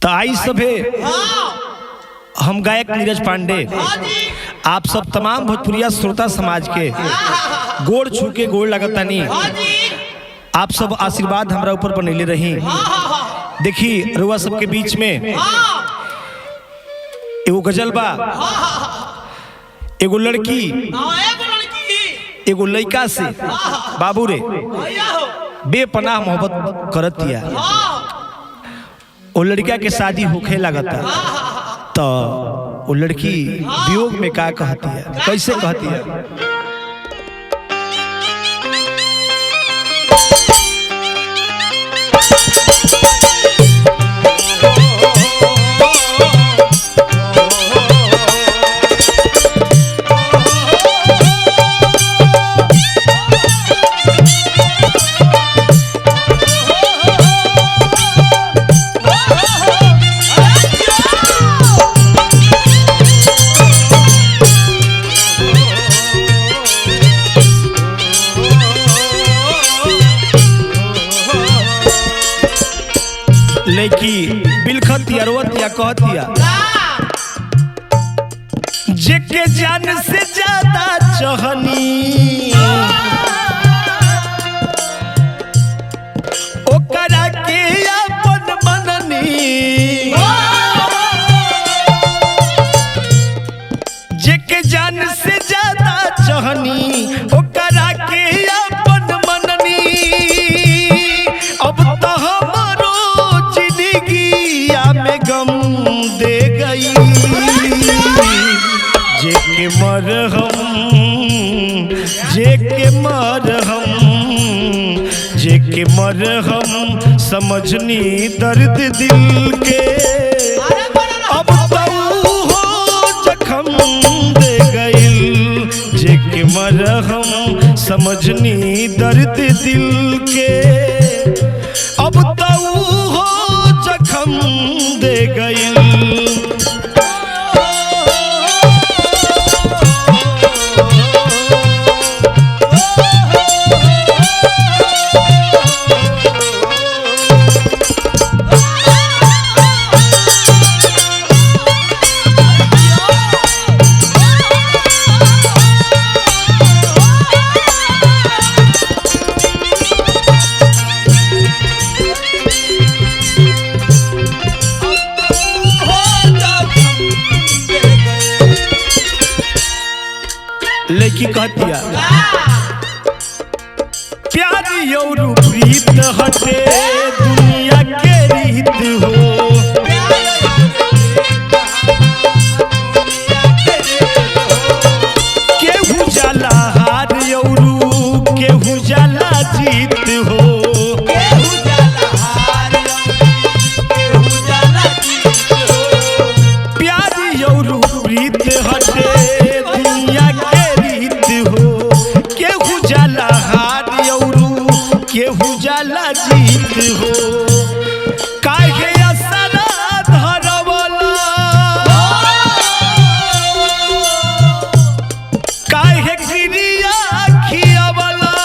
तो आई सभे हम गायक नीरज पांडे आप सब तमाम भोजपुरिया श्रोता समाज के गोड़ छू के गोड़ लगतानी। आप सब आशीर्वाद हमरा ऊपर बनैले रही। देखी रुआ सबके बीच में एगो गजल बा, एगो लड़की एगो लड़का से बाबू रे बेपनाह मोहब्बत करतिया। वो लड़का के शादी होखे लगता तो वो लड़की वियोग में का कहती है, कैसे कहती है? लड़की बिलखतिया रोतिया कहतिया, जेके जान से ज्यादा चाहनी ओकरा के अपन मननी, जेके जान से ज्यादा चाहनी ओकरा के अपन मननी। अब तो गम दे गई जेके मरहम जेके मरहम समझनी दर्द दिल के। अब तो हो जख्म दे गई जेके मरहम समझनी दर्द दिल के। अब तो हो जख्म दे गई। लड़की कहतिया, प्यार और प्रीत हटे दुनिया के रीत हो। केहू जाला हार और केहू जाला जीत हो। प्यार और प्रीत हटे केहू जाला जीत हो। काहे असरा धरवला, काहे क्रिया खियावला,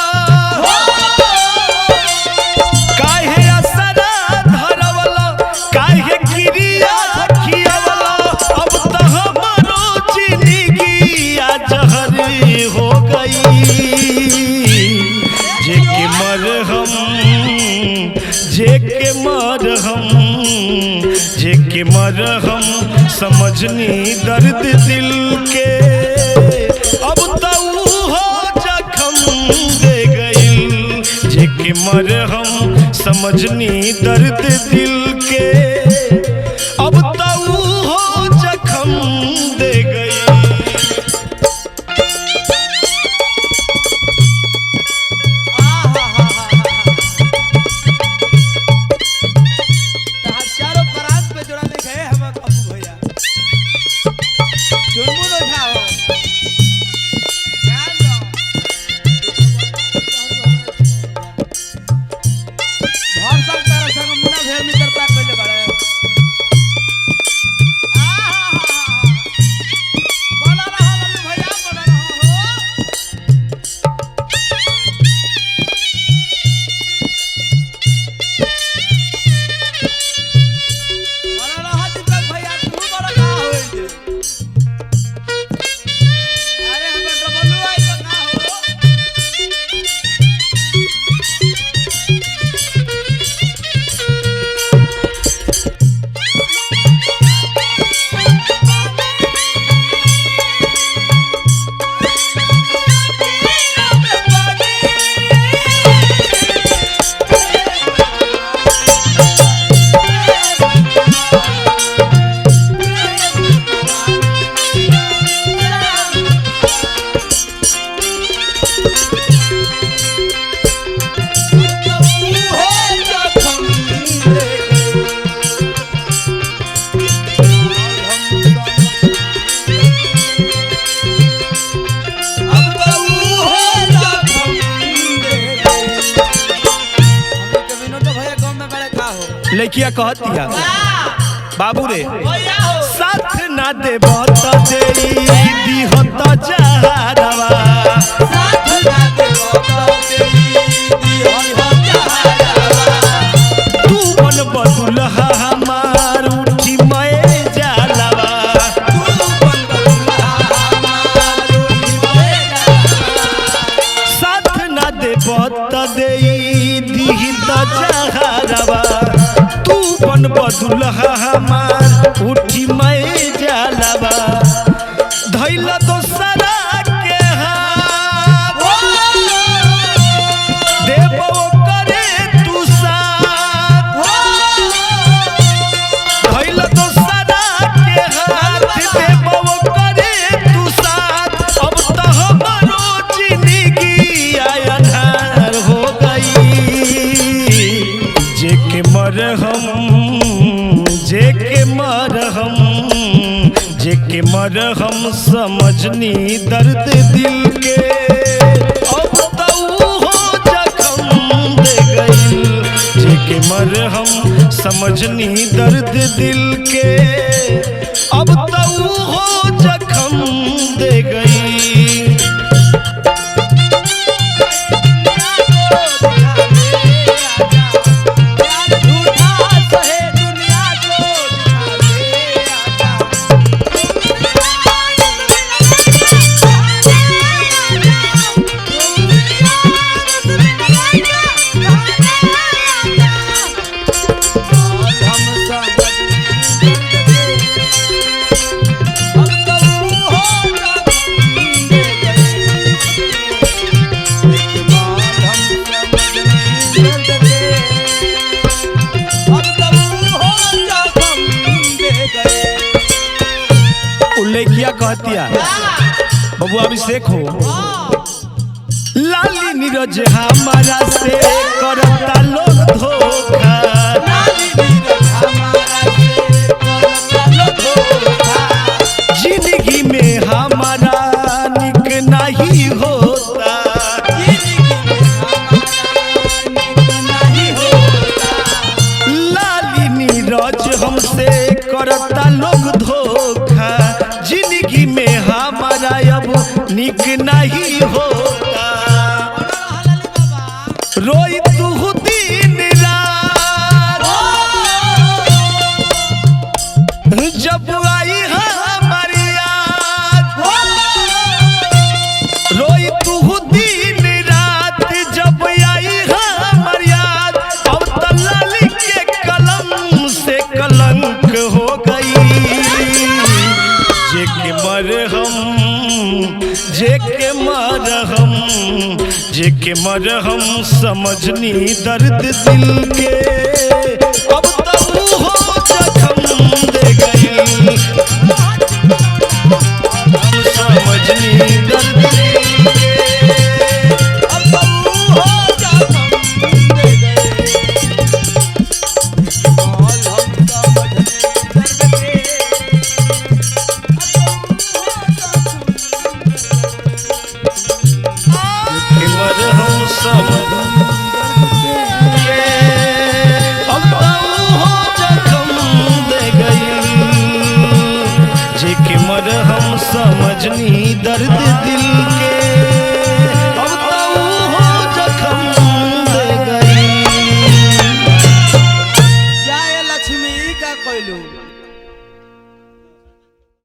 काहे असरा धरवला, काहे क्रिया खियावला। अब तो हमारो जिंदगी जहर हो गई जेके मरहम जेके मरहम समझनी दर्द दिल के। अब तो हो जख्म दे गई जेके मरहम समझनी दर्द दिल के। अब तो हो जख्म दे गई। मित्रता कैले बड़े लड़किया कहतिया बाबू रे साथ ना देब त देई दिह त जहरवा साथ ना देब त देई दिह त जहरवा तू बन बदुल्हा हमार उठी मैं जालवा तू बन बदुल्हा हमार उठी मैं जालवा साथ ना देब त देई दिह त जहरवा तू बन बदुल्हा हमार उठी मैं जालवा धैल दोसरा के हाथ देबो करे तू साथ धैल दोसरा के हाथ देबो करे तू साथ अब तो हमारो जिंदगी अंधार हो गई जेके मरहम समझनी दर्द दिल के अब तो हो जख्म दे गई जेके मरहम समझनी दर्द दिल के अब तो हो जख्म दे गई लड़किया कहतिया बबुआ अभिषेक हो लाली नीरज हमारा से करता लोग धोखा लाली नीरज हमारा से करता लोग धोखा जिंदगी में हमारा निक नहीं होता नहीं होता लाली नीरज हमसे करता लोग धोखा जिंदगी में हमारा अब निक नहीं होता रोई तू दिन रात जब आई हमारी याद रोई तू दिन रात जब आई हमारी याद अब तलाली के कलम से कलंक हो गई जेके मरहम समझनी दर्द दिल के अब तो हो जख्म दे गई समझनी दर्द दिल के अब तो हो जख्म दे गई समझनी दर्द दिल